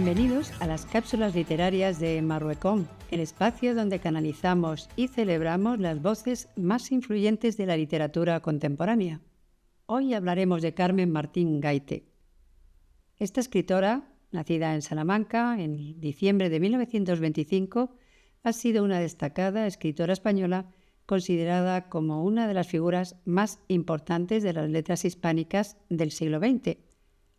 Bienvenidos a las cápsulas literarias de Marruecom, el espacio donde canalizamos y celebramos las voces más influyentes de la literatura contemporánea. Hoy hablaremos de Carmen Martín Gaite. Esta escritora, nacida en Salamanca en diciembre de 1925, ha sido una destacada escritora española considerada como una de las figuras más importantes de las letras hispánicas del siglo XX.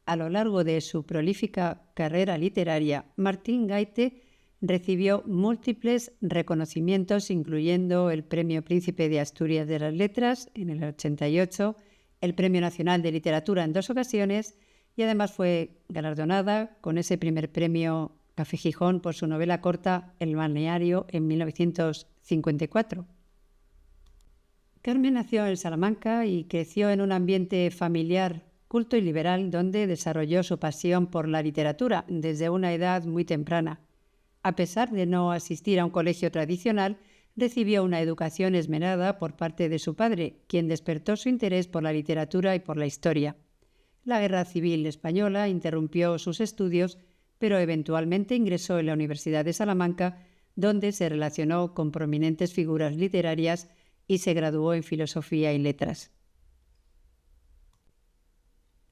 A lo largo de su prolífica carrera literaria, Martín Gaite recibió múltiples reconocimientos, incluyendo el Premio Príncipe de Asturias de las Letras en el 88, el Premio Nacional de Literatura en 2 ocasiones y además fue galardonada con ese primer premio Café Gijón por su novela corta El balneario en 1954. Carmen nació en Salamanca y creció en un ambiente familiar, culto y liberal, donde desarrolló su pasión por la literatura desde una edad muy temprana. A pesar de no asistir a un colegio tradicional, recibió una educación esmerada por parte de su padre, quien despertó su interés por la literatura y por la historia. La Guerra Civil Española interrumpió sus estudios, pero eventualmente ingresó en la Universidad de Salamanca, donde se relacionó con prominentes figuras literarias y se graduó en Filosofía y Letras.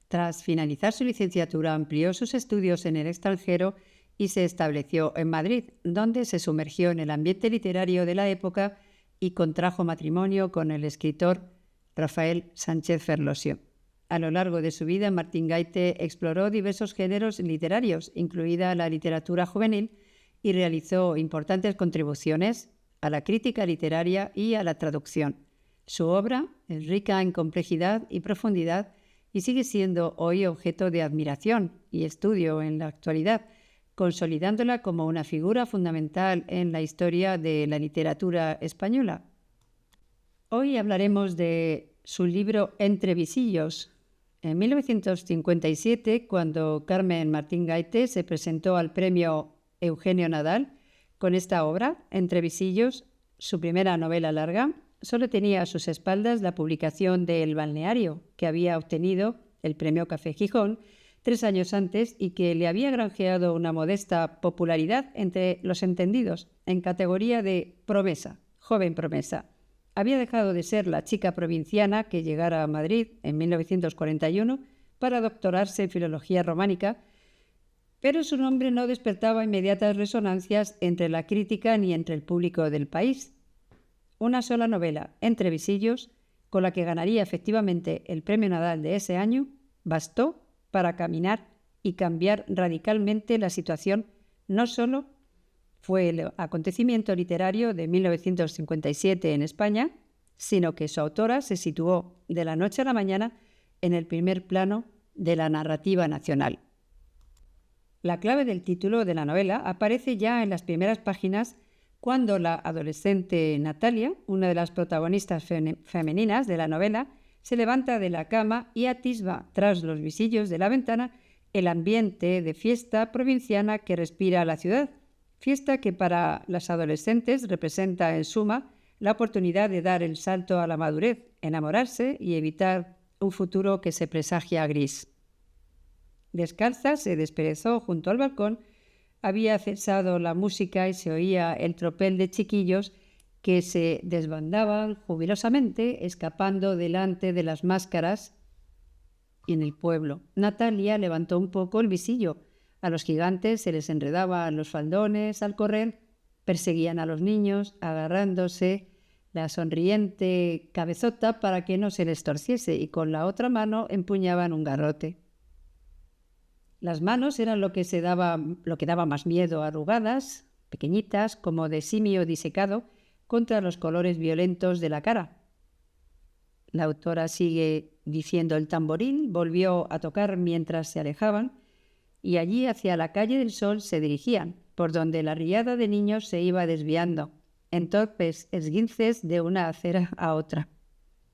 Tras finalizar su licenciatura, amplió sus estudios en el extranjero y se estableció en Madrid, donde se sumergió en el ambiente literario de la época y contrajo matrimonio con el escritor Rafael Sánchez Ferlosio. A lo largo de su vida, Martín Gaite exploró diversos géneros literarios, incluida la literatura juvenil, y realizó importantes contribuciones a la crítica literaria y a la traducción. Su obra es rica en complejidad y profundidad y sigue siendo hoy objeto de admiración y estudio en la actualidad, consolidándola como una figura fundamental en la historia de la literatura española. Hoy hablaremos de su libro Entre visillos. En 1957, cuando Carmen Martín Gaite se presentó al premio Eugenio Nadal, con esta obra, Entre visillos, su primera novela larga, solo tenía a sus espaldas la publicación de El balneario, que había obtenido el premio Café Gijón 3 años antes y que le había granjeado una modesta popularidad entre los entendidos, en categoría de promesa, joven promesa. Había dejado de ser la chica provinciana que llegara a Madrid en 1941 para doctorarse en Filología Románica, pero su nombre no despertaba inmediatas resonancias entre la crítica ni entre el público del país. Una sola novela, Entre visillos, con la que ganaría efectivamente el premio Nadal de ese año, bastó para caminar y cambiar radicalmente la situación. No solo fue el acontecimiento literario de 1957 en España, sino que su autora se situó de la noche a la mañana en el primer plano de la narrativa nacional. La clave del título de la novela aparece ya en las primeras páginas cuando la adolescente Natalia, una de las protagonistas femeninas de la novela, se levanta de la cama y atisba tras los visillos de la ventana el ambiente de fiesta provinciana que respira la ciudad, fiesta que para las adolescentes representa en suma la oportunidad de dar el salto a la madurez, enamorarse y evitar un futuro que se presagia gris. Descalza se desperezó junto al balcón. Había cesado la música y se oía el tropel de chiquillos que se desbandaban jubilosamente, escapando delante de las máscaras en el pueblo. Natalia levantó un poco el visillo. A los gigantes se les enredaban los faldones al correr, perseguían a los niños, agarrándose la sonriente cabezota para que no se les torciese, y con la otra mano empuñaban un garrote. Las manos eran lo que daba más miedo, arrugadas, pequeñitas, como de simio disecado, contra los colores violentos de la cara. La autora sigue diciendo: el tamboril volvió a tocar mientras se alejaban, y allí hacia la calle del Sol se dirigían, por donde la riada de niños se iba desviando, en torpes esguinces de una acera a otra.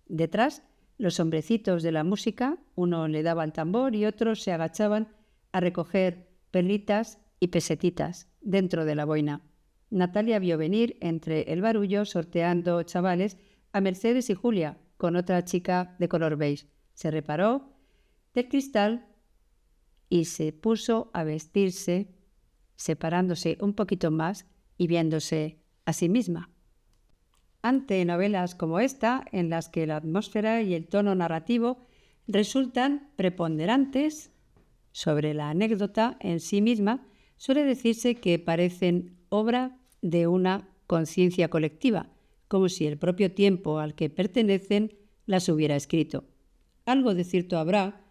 Detrás, los hombrecitos de la música, uno le daba el tambor y otros se agachaban a recoger perlitas y pesetitas dentro de la boina. Natalia vio venir entre el barullo, sorteando chavales, a Mercedes y Julia, con otra chica de color beige. Se reparó del cristal y se puso a vestirse separándose un poquito más y viéndose a sí misma. Ante novelas como esta, en las que la atmósfera y el tono narrativo resultan preponderantes sobre la anécdota en sí misma, suele decirse que parecen obra de una conciencia colectiva, como si el propio tiempo al que pertenecen las hubiera escrito. Algo de cierto habrá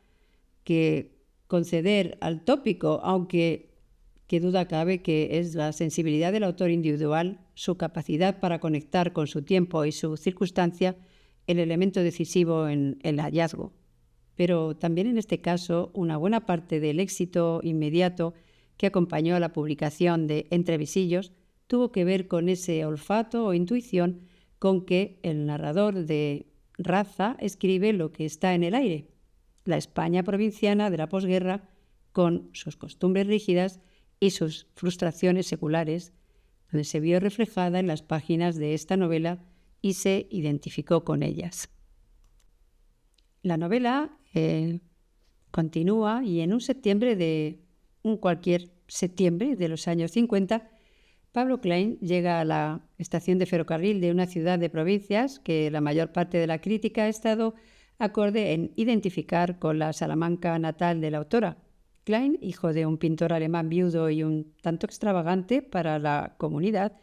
que conceder al tópico, aunque qué duda cabe que es la sensibilidad del autor individual, su capacidad para conectar con su tiempo y su circunstancia, el elemento decisivo en el hallazgo. Pero también en este caso, una buena parte del éxito inmediato que acompañó a la publicación de Entre visillos tuvo que ver con ese olfato o intuición con que el narrador de Raza escribe lo que está en el aire, la España provinciana de la posguerra, con sus costumbres rígidas y sus frustraciones seculares, donde se vio reflejada en las páginas de esta novela y se identificó con ellas. La novela continúa y en un cualquier septiembre de los años 50, Pablo Klein llega a la estación de ferrocarril de una ciudad de provincias que la mayor parte de la crítica ha estado acorde en identificar con la Salamanca natal de la autora. Klein, hijo de un pintor alemán viudo y un tanto extravagante para la comunidad,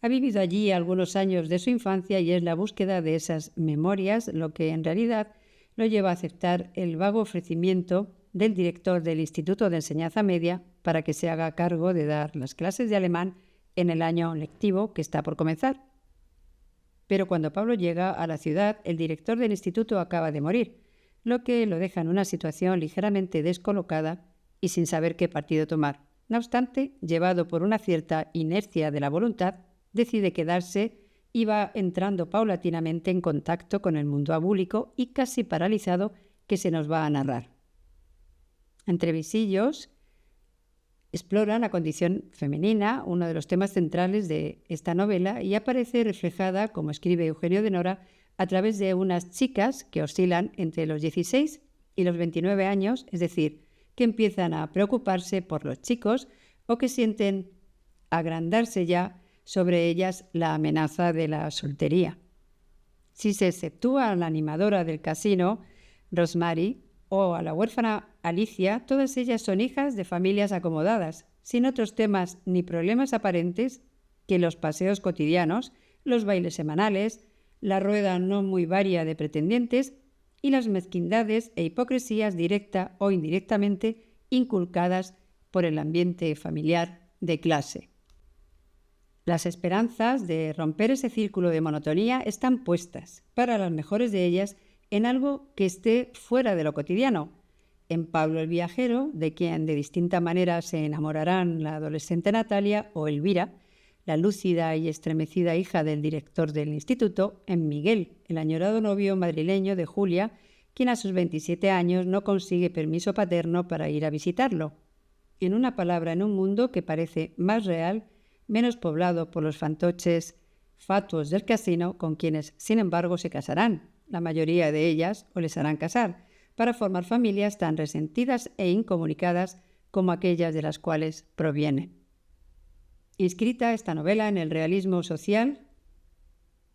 ha vivido allí algunos años de su infancia y es la búsqueda de esas memorias lo que en realidad lo lleva a aceptar el vago ofrecimiento del director del Instituto de Enseñanza Media para que se haga cargo de dar las clases de alemán en el año lectivo que está por comenzar. Pero cuando Pablo llega a la ciudad, el director del instituto acaba de morir, lo que lo deja en una situación ligeramente descolocada y sin saber qué partido tomar. No obstante, llevado por una cierta inercia de la voluntad, decide quedarse y va entrando paulatinamente en contacto con el mundo abúlico y casi paralizado que se nos va a narrar. Entre visillos explora la condición femenina, uno de los temas centrales de esta novela, y aparece reflejada, como escribe Eugenio de Nora, a través de unas chicas que oscilan entre los 16 y los 29 años, es decir, que empiezan a preocuparse por los chicos o que sienten agrandarse ya sobre ellas la amenaza de la soltería. Si se exceptúa a la animadora del casino, Rosemary, o a la huérfana Alicia, todas ellas son hijas de familias acomodadas, sin otros temas ni problemas aparentes que los paseos cotidianos, los bailes semanales, la rueda no muy varia de pretendientes y las mezquindades e hipocresías directa o indirectamente inculcadas por el ambiente familiar de clase. Las esperanzas de romper ese círculo de monotonía están puestas, para las mejores de ellas, en algo que esté fuera de lo cotidiano, en Pablo el viajero, de quien de distinta manera se enamorarán la adolescente Natalia o Elvira, la lúcida y estremecida hija del director del instituto, en Miguel, el añorado novio madrileño de Julia, quien a sus 27 años no consigue permiso paterno para ir a visitarlo. En una palabra, en un mundo que parece más real, menos poblado por los fantoches fatuos del casino, con quienes, sin embargo, se casarán, la mayoría de ellas, o les harán casar, para formar familias tan resentidas e incomunicadas como aquellas de las cuales provienen. Inscrita esta novela en el realismo social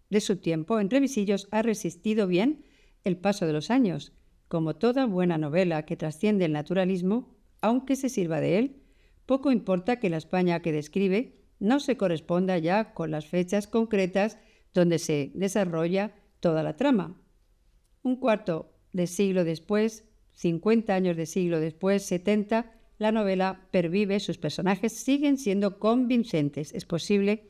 de su tiempo, Entre visillos ha resistido bien el paso de los años, como toda buena novela que trasciende el naturalismo, aunque se sirva de él, poco importa que la España que describe no se corresponda ya con las fechas concretas donde se desarrolla toda la trama. Un cuarto de siglo después, 50 años de siglo después, 70, la novela pervive, sus personajes siguen siendo convincentes. Es posible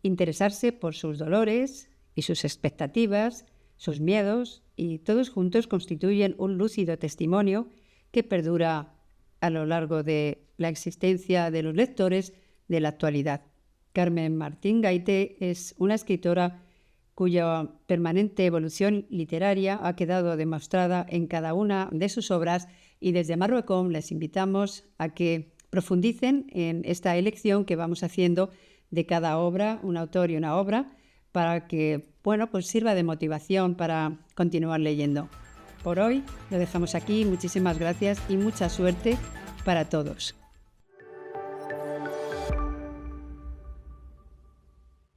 interesarse por sus dolores y sus expectativas, sus miedos, y todos juntos constituyen un lúcido testimonio que perdura a lo largo de la existencia de los lectores de la actualidad. Carmen Martín Gaité es una escritora cuya permanente evolución literaria ha quedado demostrada en cada una de sus obras, y desde Marruecom les invitamos a que profundicen en esta elección que vamos haciendo de cada obra, un autor y una obra, para que sirva de motivación para continuar leyendo. Por hoy lo dejamos aquí, muchísimas gracias y mucha suerte para todos.